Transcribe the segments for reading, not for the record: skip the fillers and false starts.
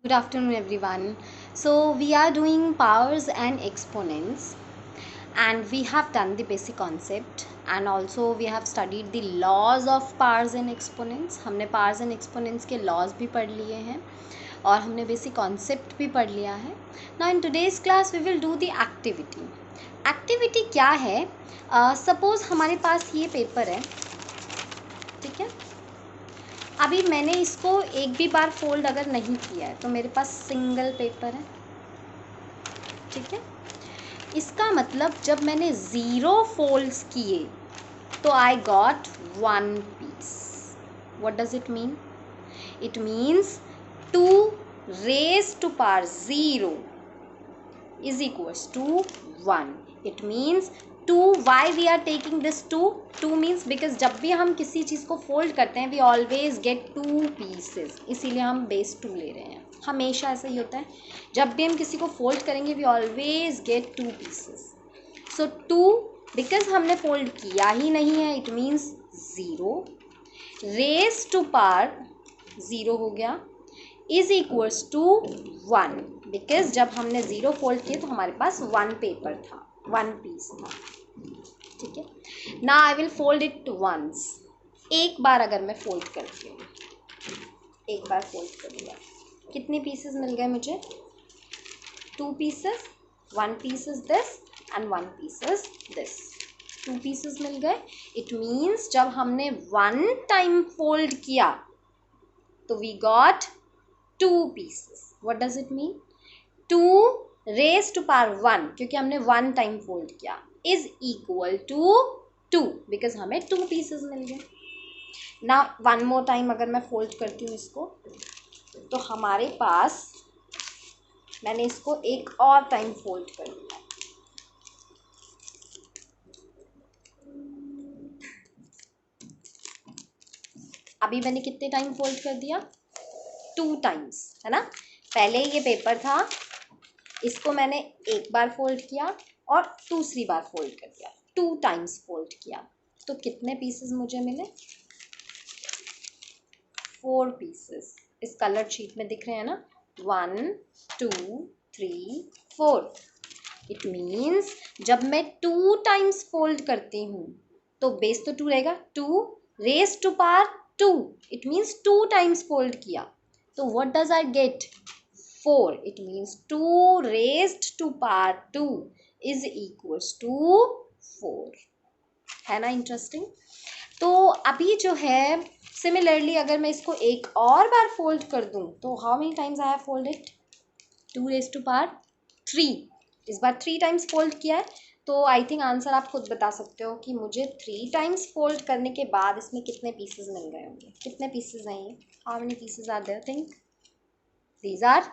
Good afternoon, everyone. So, we are doing powers and exponents, and we have done the basic concept, and also we have studied the laws of powers and exponents. हमने powers and exponents के laws भी पढ़ लिए हैं और हमने basic concept भी पढ़ लिया है. Now, in today's class, we will do the activity. Activity क्या है? Suppose हमारे पास ये पेपर है, ठीक है. अभी मैंने इसको एक भी बार फोल्ड अगर नहीं किया है तो मेरे पास सिंगल पेपर है, ठीक है. इसका मतलब जब मैंने ज़ीरो फोल्ड्स किए तो I got one piece. What does it mean? It means two raise to power zero is equals to 1. It means 2. Why we are taking this 2? 2 means because जब भी हम किसी चीज़ को फोल्ड करते हैं we always get 2 pieces, इसीलिए हम base 2 ले रहे हैं. हमेशा ऐसा ही होता है, जब भी हम किसी को फोल्ड करेंगे we always get 2 pieces. So 2 because हमने फोल्ड किया ही नहीं है it means 0 raise to power 0 हो गया इज इक्वल्स टू 1 बिकॉज जब हमने ज़ीरो फोल्ड किए तो हमारे पास वन पेपर था, वन पीस था, ठीक है. ना I will fold it once. एक बार अगर मैं फोल्ड करती हूँ, एक बार फोल्ड कर लिया, कितने पीसेस मिल गए मुझे? 2 pieces. One piece is this and one piece is this. 2 pieces मिल गए. इट मीन्स जब हमने वन टाइम फोल्ड किया तो we got 2 pieces. What does it mean? 2 raised to power 1 क्योंकि हमने वन टाइम फोल्ड किया इज इक्वल टू 2 बिकॉज हमें 2 pieces मिल गए ना. वन मोर टाइम अगर मैं फोल्ड करती हूँ इसको तो हमारे पास, मैंने इसको एक और टाइम फोल्ड कर दिया, अभी मैंने कितने टाइम फोल्ड कर दिया? 2 टाइम्स, है ना. पहले ये पेपर था, इसको मैंने एक बार फोल्ड किया और दूसरी बार फोल्ड कर दिया, 2 टाइम्स फोल्ड किया, तो कितने पीसेस मुझे मिले? 4 पीसेस. इस कलर शीट में दिख रहे हैं ना, 1 2 3 4. इट मीन्स जब मैं 2 टाइम्स फोल्ड करती हूँ तो बेस तो 2 रहेगा, 2 raise to power 2. It means 2 times fold किया तो what does I get? 4. It means 2 raised to power 2 is equals to 4. है ना इंटरेस्टिंग? तो अभी जो है सिमिलरली अगर मैं इसको एक और बार फोल्ड कर दूं तो how many times I have fold it? 2 raised to power 3. इस बार 3 टाइम्स फोल्ड किया है तो आई थिंक आंसर आप खुद बता सकते हो कि मुझे 3 टाइम्स फोल्ड करने के बाद इसमें कितने पीसेस मिल गए होंगे. कितने पीसेस हैं ये? How many pieces are there? Think. These are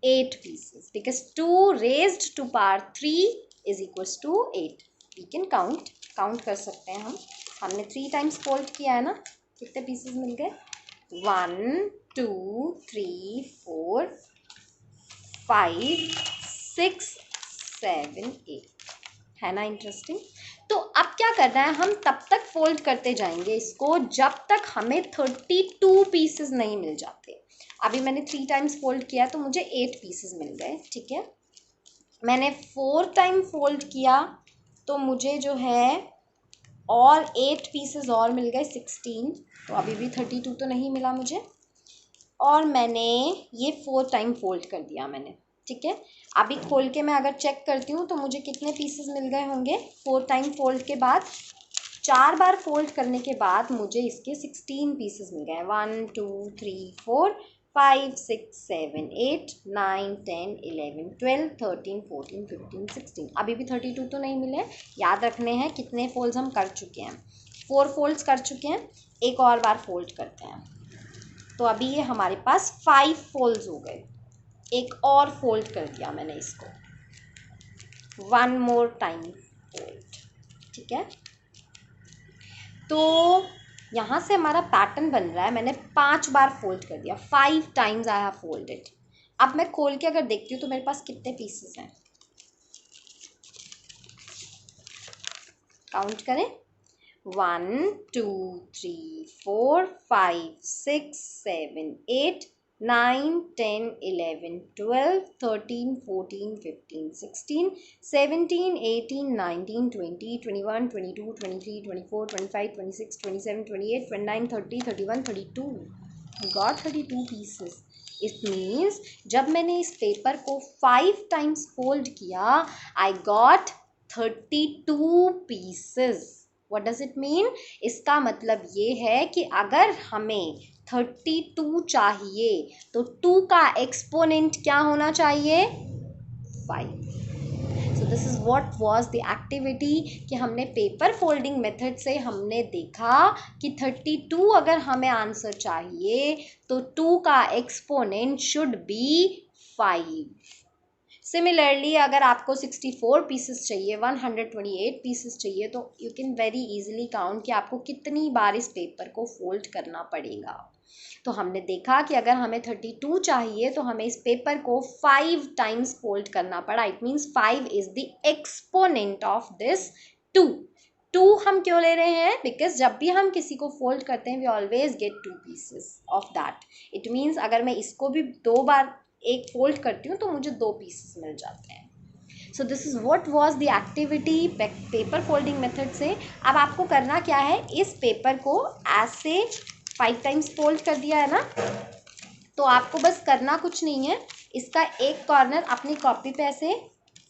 8 pieces because 2 raised to power 3 is equals to 8. We can count कर सकते हैं हम. हमने 3 टाइम्स फोल्ड किया है ना, कितने पीसेस मिल गए? 1 2 3 4 5 6 7 8. है ना इंटरेस्टिंग? तो अब क्या करना है, हम तब तक फोल्ड करते जाएंगे इसको जब तक हमें 32 पीसेस नहीं मिल जाते. अभी मैंने 3 टाइम्स फोल्ड किया तो मुझे 8 पीसेस मिल गए, ठीक है. मैंने 4 टाइम फोल्ड किया तो मुझे जो है और 8 पीसेस और मिल गए, 16. तो अभी भी 32 तो नहीं मिला मुझे. और मैंने ये 4 टाइम फोल्ड कर दिया मैंने, ठीक है. अभी खोल के मैं अगर चेक करती हूँ तो मुझे कितने पीसेस मिल गए होंगे 4 टाइम फोल्ड के बाद? 4 बार फोल्ड करने के बाद मुझे इसके 16 पीसेस मिल गए. 1 2 3 4 5 6 7 8 9 10 11 12 13 14 15 16. अभी भी 32 तो नहीं मिले. याद रखने हैं कितने फोल्ड्स हम कर चुके हैं. 4 फोल्ड्स कर चुके हैं, एक और बार फोल्ड करते हैं तो अभी ये हमारे पास 5 फोल्ड्स हो गए. एक और फोल्ड कर दिया मैंने इसको, 1 मोर टाइम फोल्ड, ठीक है. तो यहाँ से हमारा पैटर्न बन रहा है, मैंने 5 बार फोल्ड कर दिया, 5 टाइम्स आई हैव फोल्डेड. अब मैं खोल के अगर देखती हूँ तो मेरे पास कितने पीसेस हैं, काउंट करें. 1 2 3 4 5 6 7 8 9, 10, 11, 12, 13, 14, 15, 16, 17, 18, 19, 20, 21, 22, 23, 24, 25, 26, 27, 28, 29, 30, 31, 32. I got 32 pieces. It means जब मैंने इस पेपर को 5 times fold किया, I got 32 pieces. What does it mean? इसका मतलब ये है कि अगर हमें 32 चाहिए तो 2 का एक्सपोनेंट क्या होना चाहिए? 5. So this is what was the activity कि हमने पेपर फोल्डिंग मेथड से हमने देखा कि 32 अगर हमें आंसर चाहिए तो 2 का एक्सपोनेंट शुड बी 5. सिमिलरली अगर आपको 64 पीसेस चाहिए, 128 पीसेस चाहिए, तो you can very easily count कि आपको कितनी बार इस पेपर को फोल्ड करना पड़ेगा. तो हमने देखा कि अगर हमें 32 चाहिए तो हमें इस पेपर को 5 टाइम्स फोल्ड करना पड़ा. It means 5 is the exponent of this 2. 2 हम क्यों ले रहे हैं? बिकॉज जब भी हम किसी को फोल्ड करते हैं we always get 2 pieces of that. It means अगर मैं इसको भी 2 बार एक फोल्ड करती हूँ तो मुझे 2 पीसेस मिल जाते हैं. So this is what was the activity paper folding method से. अब आपको करना क्या है, इस पेपर को ऐसे 5 टाइम्स फोल्ड कर दिया है ना, तो आपको बस करना कुछ नहीं है, इसका एक कॉर्नर अपनी कॉपी पे ऐसे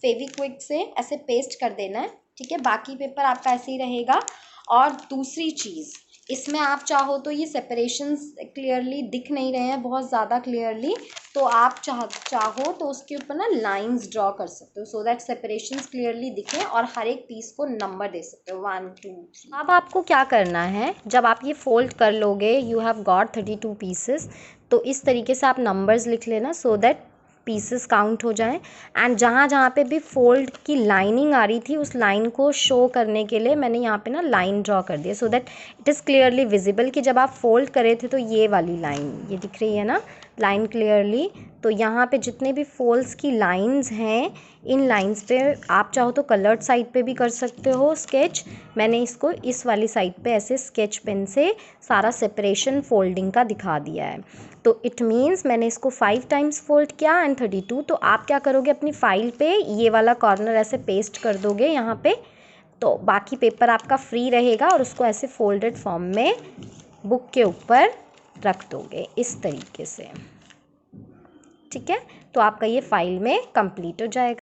फेविक्विक से ऐसे पेस्ट कर देना है. ठीक है, बाकी पेपर आपका ऐसे ही रहेगा. और दूसरी चीज़, इसमें आप चाहो तो ये सेपरेशंस क्लियरली दिख नहीं रहे हैं बहुत ज़्यादा क्लियरली, तो आप चाहो तो उसके ऊपर ना लाइंस ड्रॉ कर सकते हो सो दैट सेपरेशंस क्लियरली दिखें और हर एक पीस को नंबर दे सकते हो 1, 2, 3. अब आपको क्या करना है, जब आप ये फोल्ड कर लोगे, यू हैव गॉट 32 पीसेस, तो इस तरीके से आप नंबर्स लिख लेना सो दैट पीसेस काउंट हो जाएं. एंड जहाँ जहाँ पे भी फोल्ड की लाइनिंग आ रही थी उस लाइन को शो करने के लिए मैंने यहाँ पे ना लाइन ड्रॉ कर दिया so that it is clearly visible कि जब आप फोल्ड करे थे तो ये वाली लाइन ये दिख रही है ना, लाइन क्लियरली. तो यहाँ पे जितने भी फोल्ड्स की लाइंस हैं, इन लाइंस पे आप चाहो तो कलर्ड साइड पे भी कर सकते हो स्केच. मैंने इसको इस वाली साइड पे ऐसे स्केच पेन से सारा सेपरेशन फोल्डिंग का दिखा दिया है. तो इट मीन्स मैंने इसको 5 टाइम्स फोल्ड किया एंड 32. तो आप क्या करोगे, अपनी फाइल पे ये वाला कॉर्नर ऐसे पेस्ट कर दोगे यहाँ पे, तो बाकी पेपर आपका फ्री रहेगा और उसको ऐसे फोल्डेड फॉर्म में बुक के ऊपर रख दोगे इस तरीके से. ठीक है, तो आपका ये फाइल में कंप्लीट हो जाएगा.